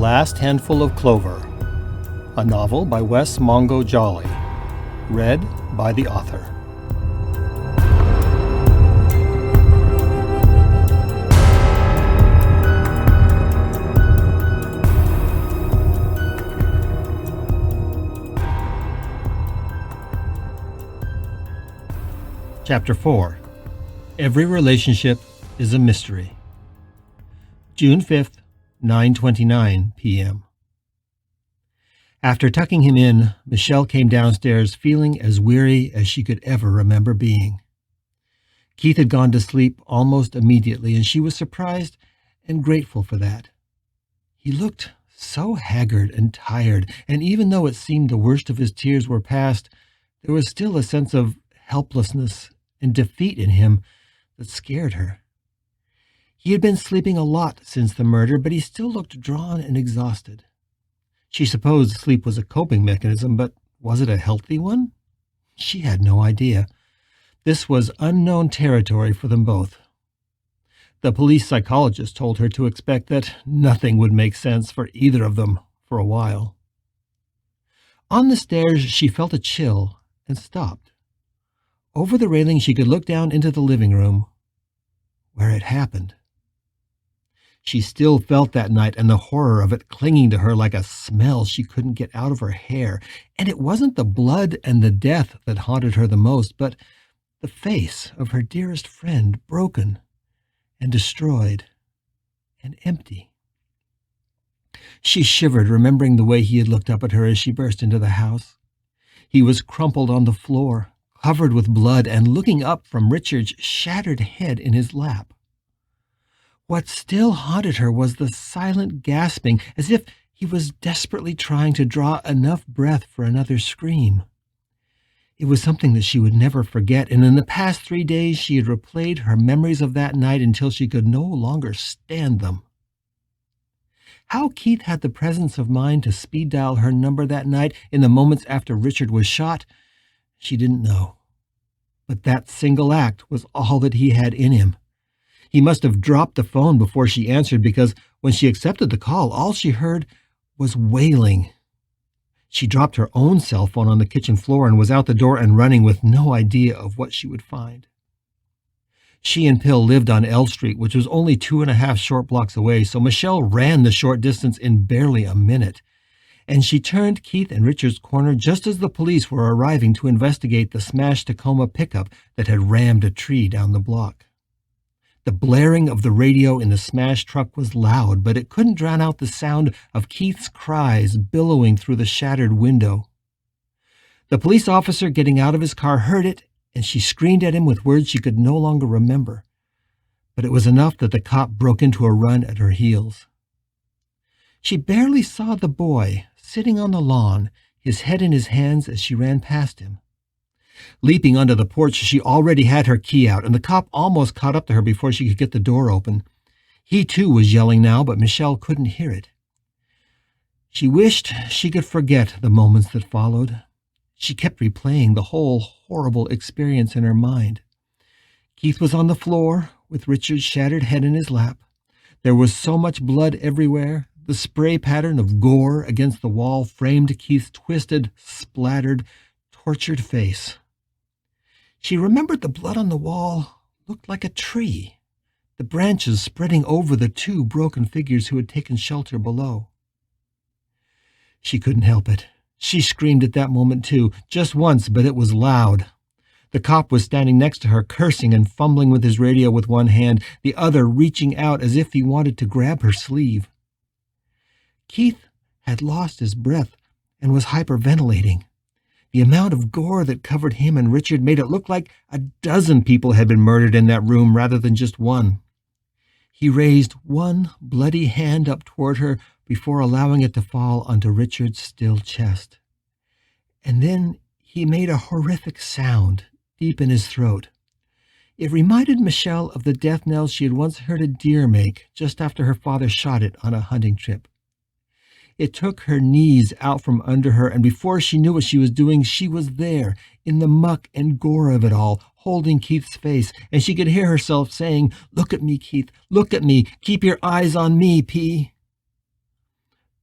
Last Handful of Clover, a novel by Wess Mongo Jolley, read by the author. Chapter 4. Every Relationship is a Mystery. June 5th, 9:29 p.m. After tucking him in, Michelle came downstairs feeling as weary as she could ever remember being. Keith had gone to sleep almost immediately, and she was surprised and grateful for that. He looked so haggard and tired, and even though it seemed the worst of his tears were past, there was still a sense of helplessness and defeat in him that scared her. He had been sleeping a lot since the murder, but he still looked drawn and exhausted. She supposed sleep was a coping mechanism, but was it a healthy one? She had no idea. This was unknown territory for them both. The police psychologist told her to expect that nothing would make sense for either of them for a while. On the stairs, she felt a chill and stopped. Over the railing, she could look down into the living room, where it happened. She still felt that night and the horror of it clinging to her like a smell she couldn't get out of her hair. And it wasn't the blood and the death that haunted her the most, but the face of her dearest friend, broken and destroyed and empty. She shivered, remembering the way he had looked up at her as she burst into the house. He was crumpled on the floor, covered with blood, and looking up from Richard's shattered head in his lap. What still haunted her was the silent gasping, as if he was desperately trying to draw enough breath for another scream. It was something that she would never forget, and in the past 3 days she had replayed her memories of that night until she could no longer stand them. How Keith had the presence of mind to speed dial her number that night in the moments after Richard was shot, she didn't know. But that single act was all that he had in him. He must have dropped the phone before she answered, because when she accepted the call, all she heard was wailing. She dropped her own cell phone on the kitchen floor and was out the door and running with no idea of what she would find. She and Pill lived on L Street, which was only 2.5 short blocks away, so Michelle ran the short distance in barely a minute. And she turned Keith and Richard's corner just as the police were arriving to investigate the smashed Tacoma pickup that had rammed a tree down the block. The blaring of the radio in the smashed truck was loud, but it couldn't drown out the sound of Keith's cries billowing through the shattered window. The police officer getting out of his car heard it, and she screamed at him with words she could no longer remember. But it was enough that the cop broke into a run at her heels. She barely saw the boy sitting on the lawn, his head in his hands as she ran past him. Leaping onto the porch, she already had her key out, and the cop almost caught up to her before she could get the door open. He too was yelling now, but Michelle couldn't hear it. She wished she could forget the moments that followed. She kept replaying the whole horrible experience in her mind. Keith was on the floor with Richard's shattered head in his lap. There was so much blood everywhere. The spray pattern of gore against the wall framed Keith's twisted, splattered, tortured face. She remembered the blood on the wall looked like a tree, the branches spreading over the 2 broken figures who had taken shelter below. She couldn't help it. She screamed at that moment too, just once, but it was loud. The cop was standing next to her, cursing and fumbling with his radio with one hand, the other reaching out as if he wanted to grab her sleeve. Keith had lost his breath and was hyperventilating. The amount of gore that covered him and Richard made it look like a dozen people had been murdered in that room rather than just one. He raised one bloody hand up toward her before allowing it to fall onto Richard's still chest. And then he made a horrific sound deep in his throat. It reminded Michelle of the death knells she had once heard a deer make just after her father shot it on a hunting trip. It took her knees out from under her, and before she knew what she was doing, she was there, in the muck and gore of it all, holding Keith's face, and she could hear herself saying, "Look at me, Keith, look at me, keep your eyes on me, P."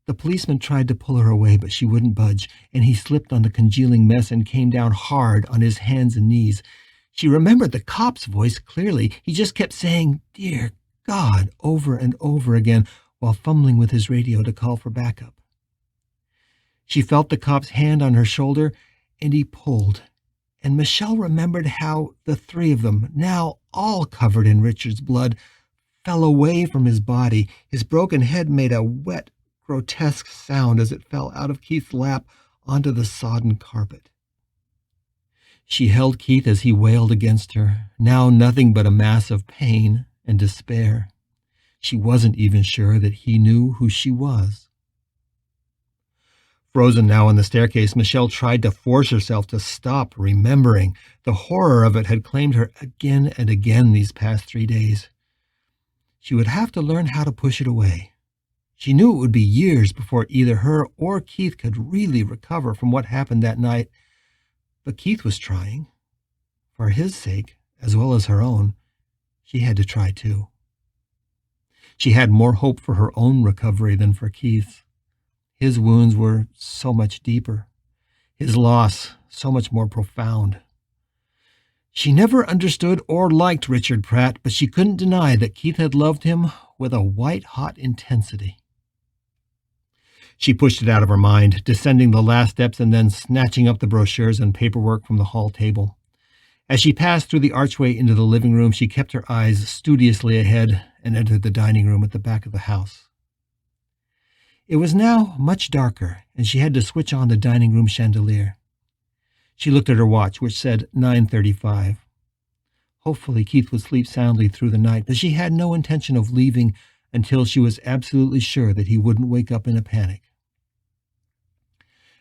The policeman tried to pull her away, but she wouldn't budge, and he slipped on the congealing mess and came down hard on his hands and knees. She remembered the cop's voice clearly. He just kept saying, "Dear God," over and over again, while fumbling with his radio to call for backup. She felt the cop's hand on her shoulder, and he pulled. And Michelle remembered how the three of them, now all covered in Richard's blood, fell away from his body. His broken head made a wet, grotesque sound as it fell out of Keith's lap onto the sodden carpet. She held Keith as he wailed against her, now nothing but a mass of pain and despair. She wasn't even sure that he knew who she was. Frozen now on the staircase, Michelle tried to force herself to stop remembering. The horror of it had claimed her again and again these past 3 days. She would have to learn how to push it away. She knew it would be years before either her or Keith could really recover from what happened that night, but Keith was trying. For his sake, as well as her own, she had to try too. She had more hope for her own recovery than for Keith's. His wounds were so much deeper, his loss so much more profound. She never understood or liked Richard Pratt, but she couldn't deny that Keith had loved him with a white-hot intensity. She pushed it out of her mind, descending the last steps and then snatching up the brochures and paperwork from the hall table. As she passed through the archway into the living room, she kept her eyes studiously ahead and entered the dining room at the back of the house. It was now much darker, and she had to switch on the dining room chandelier. She looked at her watch, which said 9:35. Hopefully Keith would sleep soundly through the night, but she had no intention of leaving until she was absolutely sure that he wouldn't wake up in a panic.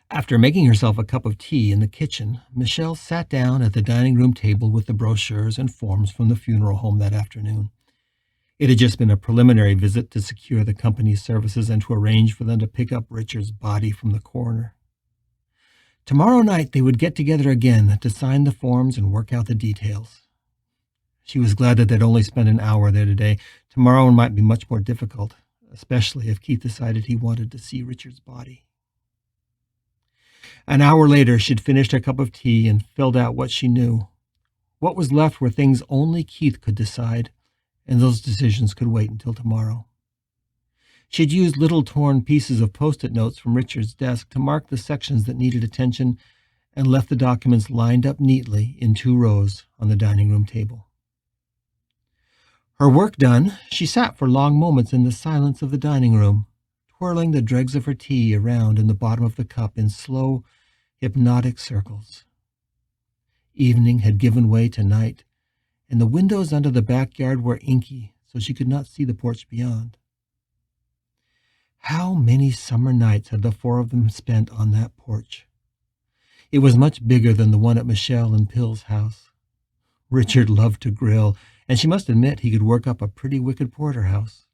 After making herself a cup of tea in the kitchen, Michelle sat down at the dining room table with the brochures and forms from the funeral home that afternoon. It had just been a preliminary visit to secure the company's services and to arrange for them to pick up Richard's body from the coroner. Tomorrow night they would get together again to sign the forms and work out the details. She was glad that they'd only spent an hour there today. Tomorrow might be much more difficult, especially if Keith decided he wanted to see Richard's body. An hour later, she'd finished her cup of tea and filled out what she knew. What was left were things only Keith could decide, and those decisions could wait until tomorrow. She'd used little torn pieces of Post-it notes from Richard's desk to mark the sections that needed attention and left the documents lined up neatly in 2 rows on the dining room table. Her work done, she sat for long moments in the silence of the dining room, twirling the dregs of her tea around in the bottom of the cup in slow, hypnotic circles. Evening had given way to night, and the windows under the backyard were inky, so she could not see the porch beyond. How many summer nights had the 4 of them spent on that porch? It was much bigger than the one at Michelle and Pill's house. Richard loved to grill, and she must admit he could work up a pretty wicked porterhouse.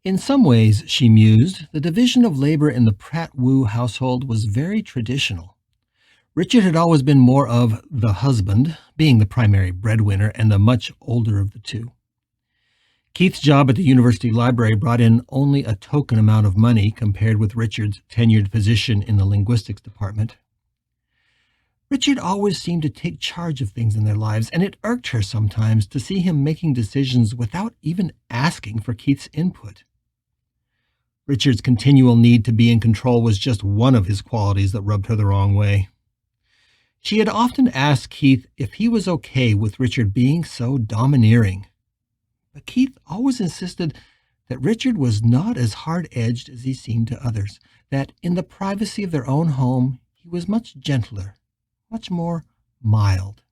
In some ways, she mused, the division of labor in the Pratt-Wu household was very traditional. Richard had always been more of the husband, being the primary breadwinner and the much older of the two. Keith's job at the university library brought in only a token amount of money compared with Richard's tenured position in the linguistics department. Richard always seemed to take charge of things in their lives, and it irked her sometimes to see him making decisions without even asking for Keith's input. Richard's continual need to be in control was just one of his qualities that rubbed her the wrong way. She had often asked Keith if he was okay with Richard being so domineering. But Keith always insisted that Richard was not as hard-edged as he seemed to others, that in the privacy of their own home he was much gentler, much more mild.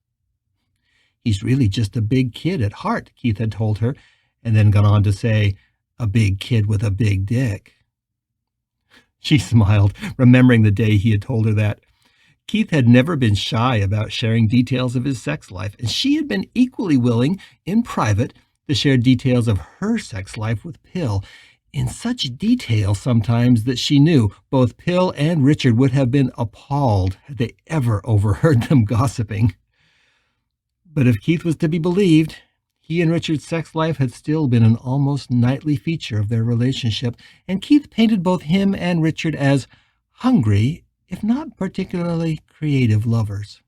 "He's really just a big kid at heart," Keith had told her, and then gone on to say, "a big kid with a big dick." She smiled, remembering the day he had told her that. Keith had never been shy about sharing details of his sex life, and she had been equally willing, in private, to share details of her sex life with Pill, in such detail sometimes that she knew both Pill and Richard would have been appalled had they ever overheard them gossiping. But if Keith was to be believed, He and Richard's sex life had still been an almost nightly feature of their relationship, and Keith painted both him and Richard as hungry, if not particularly creative lovers.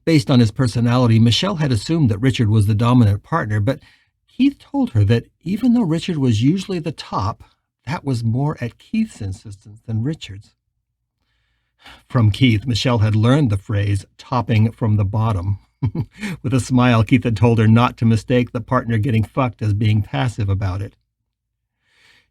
Based on his personality, Michelle had assumed that Richard was the dominant partner, but Keith told her that even though Richard was usually the top, that was more at Keith's insistence than Richard's. From Keith, Michelle had learned the phrase topping from the bottom. With a smile, Keith had told her not to mistake the partner getting fucked as being passive about it.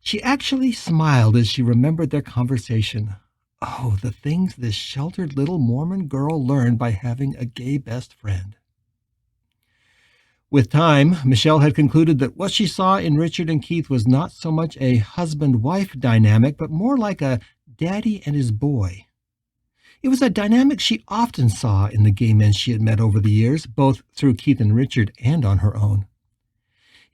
She actually smiled as she remembered their conversation. Oh, the things this sheltered little Mormon girl learned by having a gay best friend. With time, Michelle had concluded that what she saw in Richard and Keith was not so much a husband-wife dynamic, but more like a daddy and his boy. It was a dynamic she often saw in the gay men she had met over the years, both through Keith and Richard and on her own.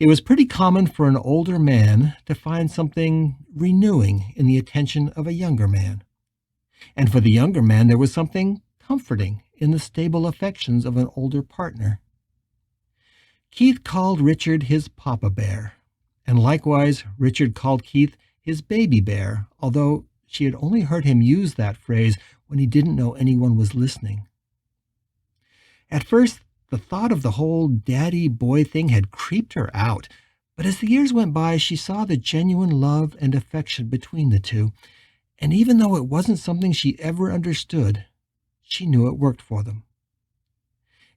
It was pretty common for an older man to find something renewing in the attention of a younger man. And for the younger man, there was something comforting in the stable affections of an older partner. Keith called Richard his Papa Bear, and likewise Richard called Keith his Baby Bear, although she had only heard him use that phrase when he didn't know anyone was listening. At first, the thought of the whole daddy-boy thing had creeped her out, but as the years went by, she saw the genuine love and affection between the two, and even though it wasn't something she ever understood, she knew it worked for them.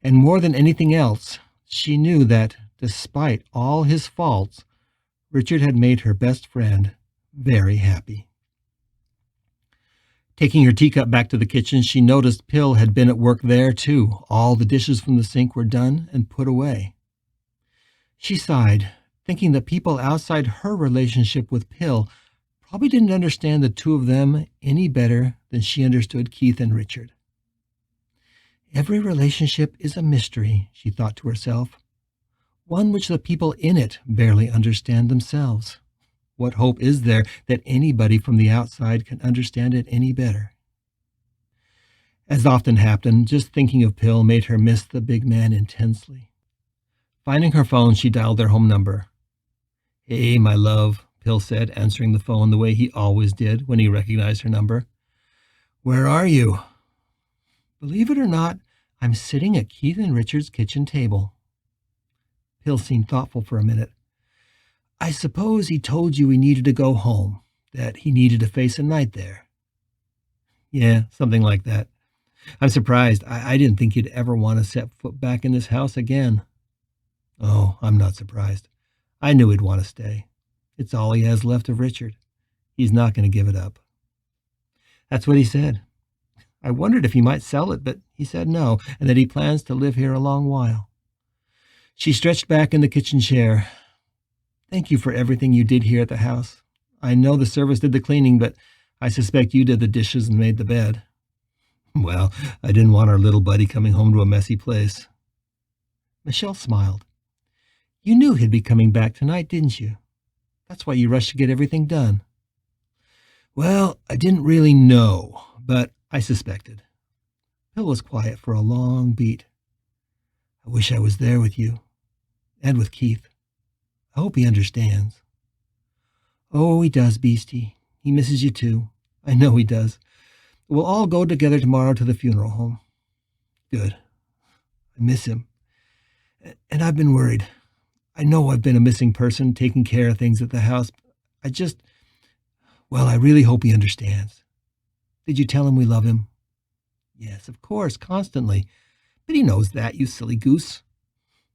And more than anything else, she knew that, despite all his faults, Richard had made her best friend very happy. Taking her teacup back to the kitchen, she noticed Pill had been at work there, too. All the dishes from the sink were done and put away. She sighed, thinking that people outside her relationship with Pill probably didn't understand the two of them any better than she understood Keith and Richard. Every relationship is a mystery, she thought to herself, one which the people in it barely understand themselves. What hope is there that anybody from the outside can understand it any better? As often happened, just thinking of Pill made her miss the big man intensely. Finding her phone, she dialed their home number. "Hey, my love," Pill said, answering the phone the way he always did when he recognized her number. "Where are you?" "Believe it or not, I'm sitting at Keith and Richard's kitchen table." Pill seemed thoughtful for a minute. "I suppose he told you he needed to go home, that he needed to face a night there." "Yeah, something like that. I'm surprised. I didn't think he'd ever want to set foot back in this house again." "Oh, I'm not surprised. I knew he'd want to stay. It's all he has left of Richard. He's not going to give it up." "That's what he said. I wondered if he might sell it, but he said no, and that he plans to live here a long while." She stretched back in the kitchen chair. "Thank you for everything you did here at the house. I know the service did the cleaning, but I suspect you did the dishes and made the bed." "Well, I didn't want our little buddy coming home to a messy place." Michelle smiled. "You knew he'd be coming back tonight, didn't you? That's why you rushed to get everything done." "Well, I didn't really know, but I suspected." Bill was quiet for a long beat. "I wish I was there with you, and with Keith. I hope he understands." "Oh, he does, Beastie. He misses you too. I know he does. We'll all go together tomorrow to the funeral home." "Good. I miss him. And I've been worried. I know I've been a missing person, taking care of things at the house. I really hope he understands. Did you tell him we love him?" "Yes, of course, constantly. But he knows that, you silly goose."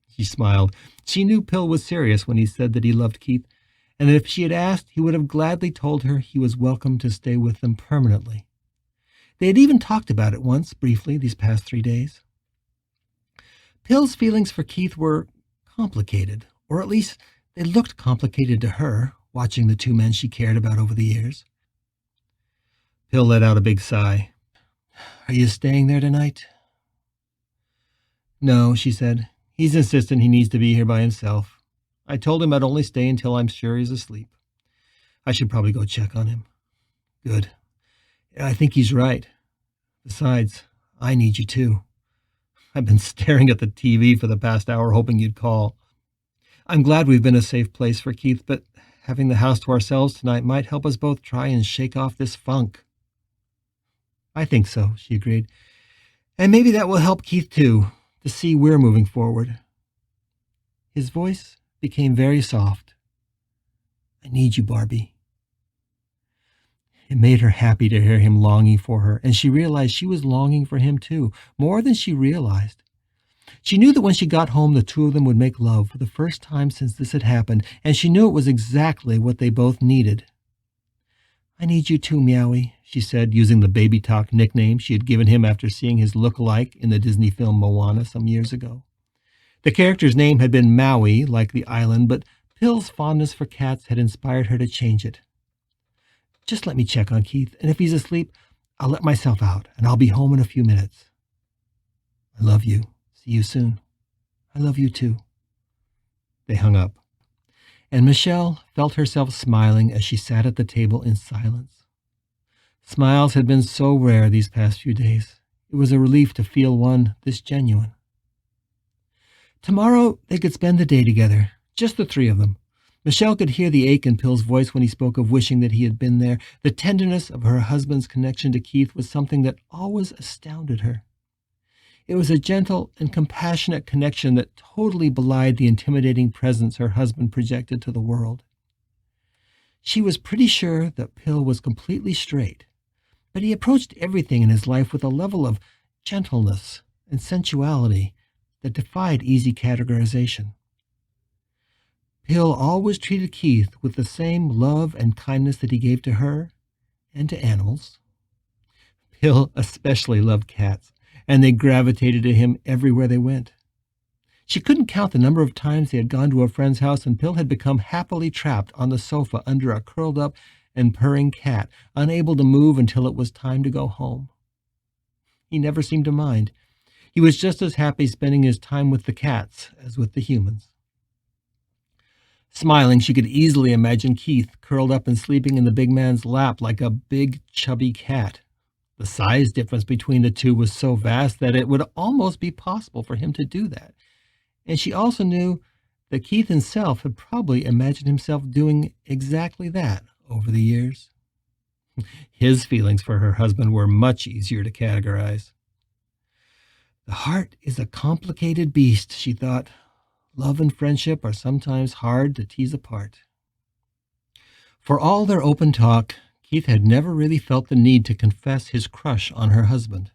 She smiled. She knew Pill was serious when he said that he loved Keith, and that if she had asked, he would have gladly told her he was welcome to stay with them permanently. They had even talked about it once, briefly, these past 3 days. Pill's feelings for Keith were complicated, or at least they looked complicated to her, watching the two men she cared about over the years. Pill let out a big sigh. "Are you staying there tonight?" "No," she said. "He's insistent he needs to be here by himself. I told him I'd only stay until I'm sure he's asleep. I should probably go check on him." "Good. I think he's right. Besides, I need you too. I've been staring at the TV for the past hour hoping you'd call. I'm glad we've been a safe place for Keith, but having the house to ourselves tonight might help us both try and shake off this funk. I think so, she agreed. And maybe that will help Keith too, to see we're moving forward. His voice became very soft. I need you, Barbie. It made her happy to hear him longing for her, and she realized she was longing for him too, more than she realized. She knew that when she got home, the two of them would make love for the first time since this had happened, and she knew it was exactly what they both needed. I need you too, Meowie, she said, using the baby talk nickname she had given him after seeing his look-alike in the Disney film Moana some years ago. The character's name had been Maui, like the island, but Pill's fondness for cats had inspired her to change it. Just let me check on Keith, and if he's asleep, I'll let myself out, and I'll be home in a few minutes. I love you. See you soon. I love you too. They hung up, and Michelle felt herself smiling as she sat at the table in silence. Smiles had been so rare these past few days. It was a relief to feel one this genuine. Tomorrow they could spend the day together, just the three of them. Michelle could hear the ache in Pill's voice when he spoke of wishing that he had been there. The tenderness of her husband's connection to Keith was something that always astounded her. It was a gentle and compassionate connection that totally belied the intimidating presence her husband projected to the world. She was pretty sure that Pill was completely straight, but he approached everything in his life with a level of gentleness and sensuality that defied easy categorization. Pill always treated Keith with the same love and kindness that he gave to her and to animals. Pill especially loved cats, and they gravitated to him everywhere they went. She couldn't count the number of times they had gone to a friend's house and Pill had become happily trapped on the sofa under a curled-up and purring cat, unable to move until it was time to go home. He never seemed to mind. He was just as happy spending his time with the cats as with the humans. Smiling, she could easily imagine Keith curled up and sleeping in the big man's lap like a big, chubby cat. The size difference between the two was so vast that it would almost be possible for him to do that. And she also knew that Keith himself had probably imagined himself doing exactly that over the years. His feelings for her husband were much easier to categorize. The heart is a complicated beast, she thought. Love and friendship are sometimes hard to tease apart. For all their open talk, Keith had never really felt the need to confess his crush on her husband.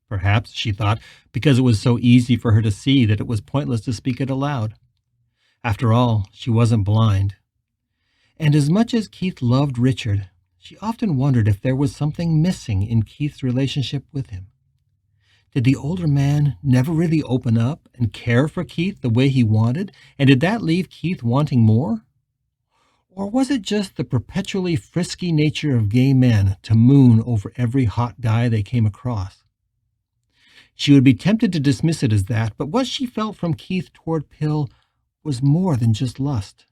Perhaps, she thought, because it was so easy for her to see that it was pointless to speak it aloud. After all, she wasn't blind. And as much as Keith loved Richard, she often wondered if there was something missing in Keith's relationship with him. Did the older man never really open up and care for Keith the way he wanted, and did that leave Keith wanting more? Or was it just the perpetually frisky nature of gay men to moon over every hot guy they came across? She would be tempted to dismiss it as that, but what she felt from Keith toward Pill was more than just lust.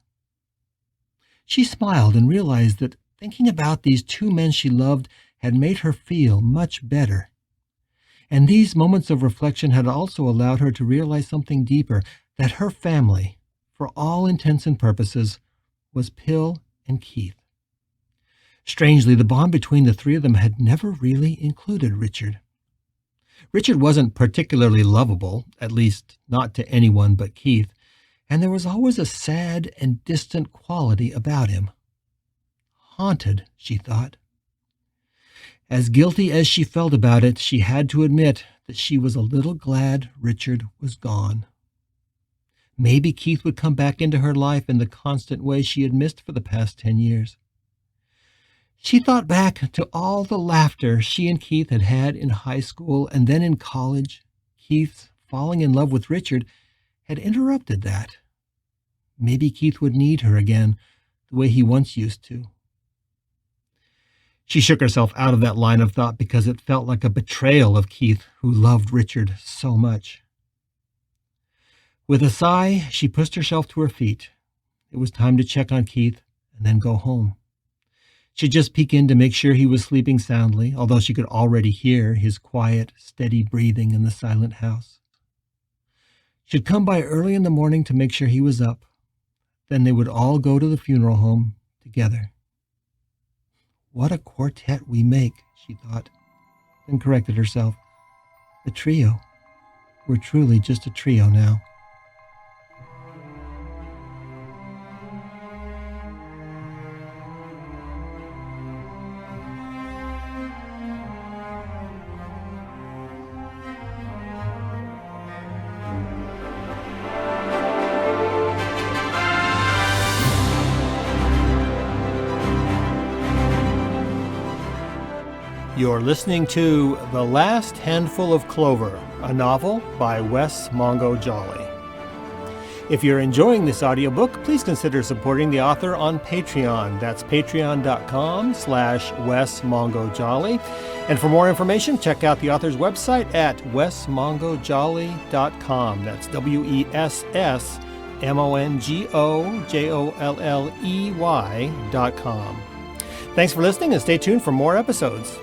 She smiled and realized that thinking about these two men she loved had made her feel much better. And these moments of reflection had also allowed her to realize something deeper, that her family, for all intents and purposes, was Pill and Keith. Strangely, the bond between the three of them had never really included Richard. Richard wasn't particularly lovable, at least not to anyone but Keith, and there was always a sad and distant quality about him. Haunted, she thought. As guilty as she felt about it, she had to admit that she was a little glad Richard was gone. Maybe Keith would come back into her life in the constant way she had missed for the past 10 years. She thought back to all the laughter she and Keith had had in high school and then in college. Keith's falling in love with Richard had interrupted that. Maybe Keith would need her again the way he once used to. She shook herself out of that line of thought because it felt like a betrayal of Keith, who loved Richard so much. With a sigh, she pushed herself to her feet. It was time to check on Keith and then go home. She'd just peek in to make sure he was sleeping soundly, although she could already hear his quiet, steady breathing in the silent house. She'd come by early in the morning to make sure he was up. Then they would all go to the funeral home together. What a quartet we make, she thought, then corrected herself. A trio. We're truly just a trio now. You're listening to The Last Handful of Clover, a novel by Wess Mongo Jolley. If you're enjoying this audiobook, please consider supporting the author on Patreon. That's patreon.com/Wess Mongo Jolley. And for more information, check out the author's website at wessmongojolley.com. That's WESSMONGOJOLLEY.com. Thanks for listening and stay tuned for more episodes.